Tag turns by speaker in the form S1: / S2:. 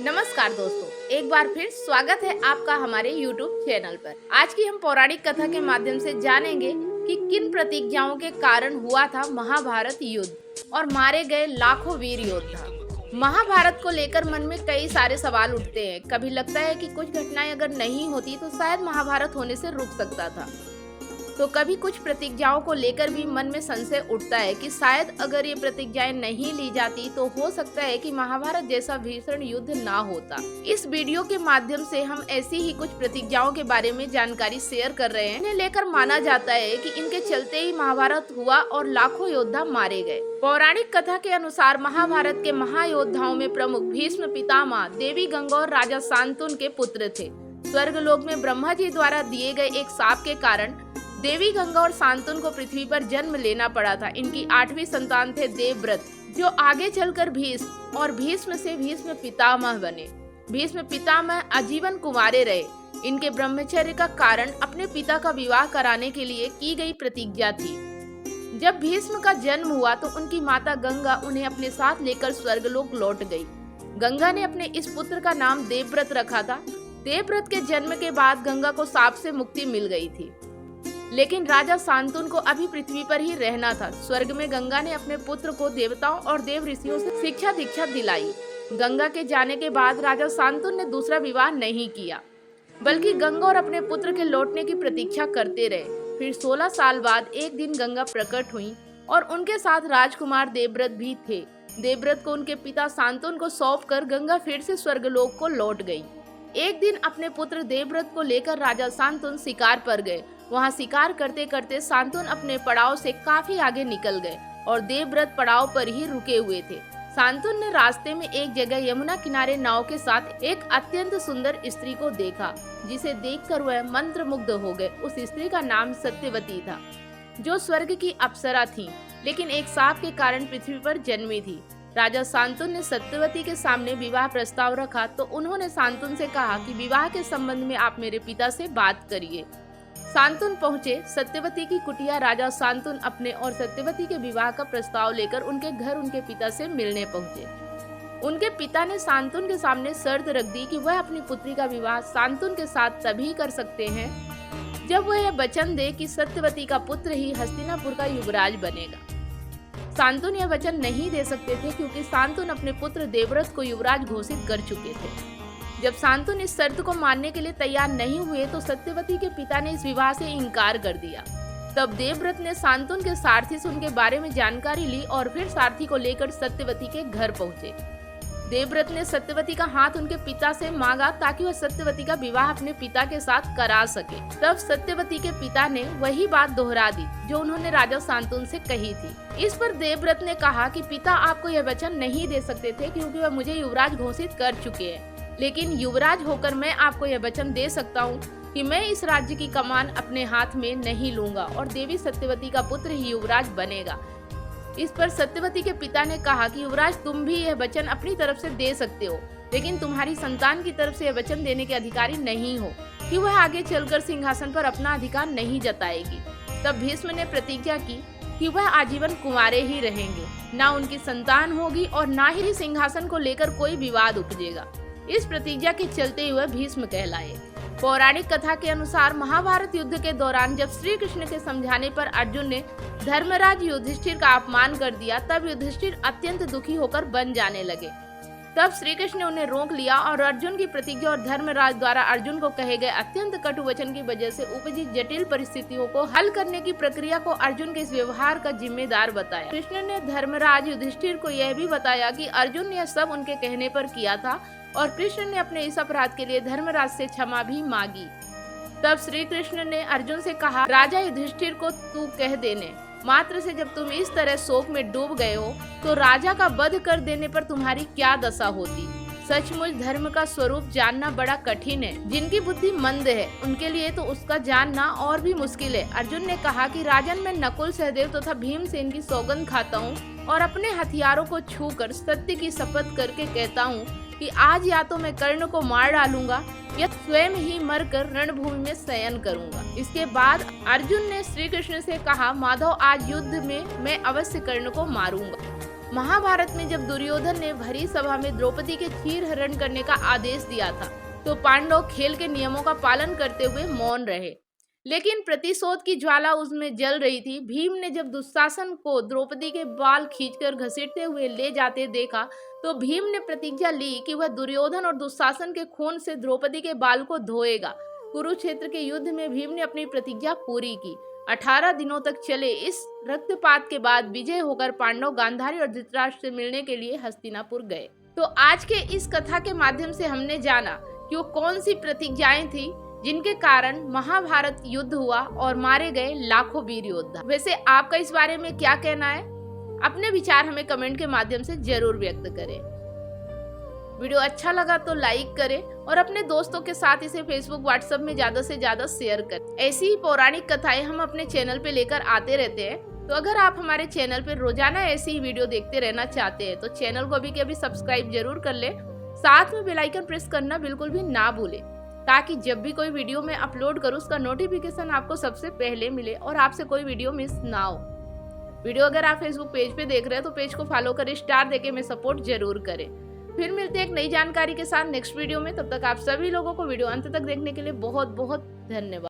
S1: नमस्कार दोस्तों, एक बार फिर स्वागत है आपका हमारे YouTube चैनल पर। आज की हम पौराणिक कथा के माध्यम से जानेंगे कि किन प्रतिज्ञाओं के कारण हुआ था महाभारत युद्ध और मारे गए लाखों वीर योद्धा। महाभारत को लेकर मन में कई सारे सवाल उठते हैं। कभी लगता है कि कुछ घटनाएं अगर नहीं होती तो शायद महाभारत होने से रुक सकता था, तो कभी कुछ प्रतिज्ञाओं को लेकर भी मन में संशय उठता है कि शायद अगर ये प्रतिज्ञाएं नहीं ली जाती तो हो सकता है कि महाभारत जैसा भीषण युद्ध ना होता। इस वीडियो के माध्यम से हम ऐसी ही कुछ प्रतिज्ञाओं के बारे में जानकारी शेयर कर रहे हैं। इन्हें लेकर माना जाता है कि इनके चलते ही महाभारत हुआ और लाखों योद्धा मारे गए। पौराणिक कथा के अनुसार महाभारत के महायोद्धाओं में प्रमुख भीष्म पितामह देवी गंगा और राजा शांतनु के पुत्र थे। स्वर्गलोक में ब्रह्मा जी द्वारा दिए गए एक शाप के कारण देवी गंगा और शांतनु को पृथ्वी पर जन्म लेना पड़ा था। इनकी 8वीं संतान थे देवव्रत, जो आगे चलकर भीष्म और भीष्म से भीष्म पितामह बने। भीष्म पितामह आजीवन कुंवारे रहे। इनके ब्रह्मचर्य का कारण अपने पिता का विवाह कराने के लिए की गई प्रतिज्ञा थी। जब भीष्म का जन्म हुआ तो उनकी माता गंगा उन्हें अपने साथ लेकर स्वर्गलोक लौट गई। गंगा ने अपने इस पुत्र का नाम देवव्रत रखा था। देवव्रत के जन्म के बाद गंगा को शाप से मुक्ति मिल गई थी, लेकिन राजा शांतनु को अभी पृथ्वी पर ही रहना था। स्वर्ग में गंगा ने अपने पुत्र को देवताओं और देव ऋषियों से शिक्षा दीक्षा दिलाई। गंगा के जाने के बाद राजा शांतनु ने दूसरा विवाह नहीं किया, बल्कि गंगा और अपने पुत्र के लौटने की प्रतीक्षा करते रहे। फिर 16 साल बाद एक दिन गंगा प्रकट हुई और उनके साथ राजकुमार देवव्रत भी थे। देवव्रत को उनके पिता शांतनु को सौंपकर गंगा फिर से स्वर्गलोक को लौट गई। एक दिन अपने पुत्र देवव्रत को लेकर राजा शांतनु शिकार पर गए। वहां शिकार करते करते शांतनु अपने पड़ाव से काफी आगे निकल गए और देवव्रत पड़ाव पर ही रुके हुए थे। शांतनु ने रास्ते में एक जगह यमुना किनारे नाव के साथ एक अत्यंत सुंदर स्त्री को देखा, जिसे देखकर वह मंत्रमुग्ध हो गए। उस स्त्री का नाम सत्यवती था, जो स्वर्ग की अप्सरा थी, लेकिन एक शाप के कारण पृथ्वी पर जन्मी थी। राजा शांतनु ने सत्यवती के सामने विवाह प्रस्ताव रखा तो उन्होंने शांतनु से कहा कि विवाह के संबंध में आप मेरे पिता से बात करिए। शांतनु पहुंचे सत्यवती की कुटिया। राजा शांतनु अपने और सत्यवती के विवाह का प्रस्ताव लेकर उनके घर उनके पिता से मिलने पहुंचे। उनके पिता ने शांतनु के सामने शर्त रख दी कि वह अपनी पुत्री का विवाह शांतनु के साथ तभी कर सकते हैं जब वह यह वचन दे कि सत्यवती का पुत्र ही हस्तिनापुर का युवराज बनेगा। शांतनु यह वचन नहीं दे सकते थे क्योंकि शांतनु अपने पुत्र देवव्रत को युवराज घोषित कर चुके थे। जब शांतनु इस शर्त को मानने के लिए तैयार नहीं हुए तो सत्यवती के पिता ने इस विवाह से इनकार कर दिया। तब देवव्रत ने शांतनु के सारथी से उनके बारे में जानकारी ली और फिर सारथी को लेकर सत्यवती के घर पहुंचे। देवव्रत ने सत्यवती का हाथ उनके पिता से मांगा ताकि वह सत्यवती का विवाह अपने पिता के साथ करा सके। तब सत्यवती के पिता ने वही बात दोहरा दी जो उन्होंने राजा शांतनु से कही थी। इस पर देवव्रत ने कहा कि पिता आपको यह वचन नहीं दे सकते थे क्योंकि वह मुझे युवराज घोषित कर चुके हैं, लेकिन युवराज होकर मैं आपको यह वचन दे सकता हूँ कि मैं इस राज्य की कमान अपने हाथ में नहीं लूंगा और देवी सत्यवती का पुत्र ही युवराज बनेगा। इस पर सत्यवती के पिता ने कहा कि युवराज तुम भी यह वचन अपनी तरफ से दे सकते हो, लेकिन तुम्हारी संतान की तरफ से यह वचन देने के अधिकारी नहीं हो कि वह आगे चलकर सिंहासन पर अपना अधिकार नहीं जताएगी। तब भीष्म ने प्रतिज्ञा की कि वह आजीवन कुंवारे ही रहेंगे, ना उनकी संतान होगी और ना ही सिंहासन को लेकर कोई विवाद उपजेगा। इस प्रतिज्ञा के चलते हुए भीष्म कहलाए। पौराणिक कथा के अनुसार महाभारत युद्ध के दौरान जब श्री कृष्ण के समझाने पर अर्जुन ने धर्मराज युधिष्ठिर का अपमान कर दिया, तब युधिष्ठिर अत्यंत दुखी होकर बन जाने लगे। तब श्री कृष्ण ने उन्हें रोक लिया और अर्जुन की प्रतिज्ञा और धर्मराज द्वारा अर्जुन को कहे गए अत्यंत कटु वचन की वजह से उपजी जटिल परिस्थितियों को हल करने की प्रक्रिया को अर्जुन के इस व्यवहार का जिम्मेदार बताया। कृष्ण ने धर्मराज युधिष्ठिर को यह भी बताया कि अर्जुन ने यह सब उनके कहने पर किया था और कृष्ण ने अपने इस अपराध के लिए धर्मराज से क्षमा भी मांगी। तब श्री कृष्ण ने अर्जुन से कहा, राजा युधिष्ठिर को तू कह देने मात्र से जब तुम इस तरह शोक में डूब गए हो तो राजा का वध कर देने पर तुम्हारी क्या दशा होती। सचमुच धर्म का स्वरूप जानना बड़ा कठिन है। जिनकी बुद्धि मंद है उनके लिए तो उसका जानना और भी मुश्किल है। अर्जुन ने कहा कि राजन, मैं नकुल, सहदेव तथा भीमसेन की सौगंध खाता हूँ और अपने हथियारों को छूकर सत्य की शपथ करके कहता हूँ कि आज या तो मैं कर्ण को मार डालूंगा या स्वयं ही मरकर रणभूमि में शयन करूंगा। इसके बाद अर्जुन ने श्री कृष्ण से कहा, माधव आज युद्ध में मैं अवश्य कर्ण को मारूंगा। महाभारत में जब दुर्योधन ने भरी सभा में द्रौपदी के चीर हरण करने का आदेश दिया था तो पांडव खेल के नियमों का पालन करते हुए मौन रहे, लेकिन प्रतिशोध की ज्वाला उसमें जल रही थी। भीम ने जब दुशासन को द्रौपदी के बाल खींचकर घसीटते हुए ले जाते देखा तो भीम ने प्रतिज्ञा ली कि वह दुर्योधन और दुशासन के खून से द्रौपदी के बाल को धोएगा। कुरुक्षेत्र के युद्ध में भीम ने अपनी प्रतिज्ञा पूरी की। 18 दिनों तक चले इस रक्तपात के बाद विजय होकर पांडव गांधारी और धृतराष्ट्र से मिलने के लिए हस्तिनापुर गए। तो आज के इस कथा के माध्यम से हमने जाना कि वो कौन सी प्रतिज्ञाएं थी जिनके कारण महाभारत युद्ध हुआ और मारे गए लाखों वीर योद्धा। वैसे आपका इस बारे में क्या कहना है? अपने विचार हमें कमेंट के माध्यम से जरूर व्यक्त करें। वीडियो अच्छा लगा तो लाइक करें और अपने दोस्तों के साथ इसे फेसबुक व्हाट्सएप में ज्यादा से ज्यादा शेयर करें। ऐसी ही पौराणिक कथाएं हम अपने चैनल पे लेकर आते रहते हैं, तो अगर आप हमारे चैनल पे रोजाना ऐसी ही वीडियो देखते रहना चाहते हैं तो चैनल को अभी के अभी सब्सक्राइब जरूर कर ले। साथ में बेल आइकन प्रेस करना बिल्कुल भी ना भूले, ताकि जब भी कोई वीडियो मैं अपलोड करूं उसका नोटिफिकेशन आपको सबसे पहले मिले और आपसे कोई वीडियो मिस ना हो। वीडियो अगर आप फेसबुक पेज पे देख रहे हैं तो पेज को फॉलो करें, स्टार देके मैं सपोर्ट जरूर करें। फिर मिलते हैं एक नई जानकारी के साथ नेक्स्ट वीडियो में। तब तक आप सभी लोगों को वीडियो अंत तक देखने के लिए बहुत बहुत धन्यवाद।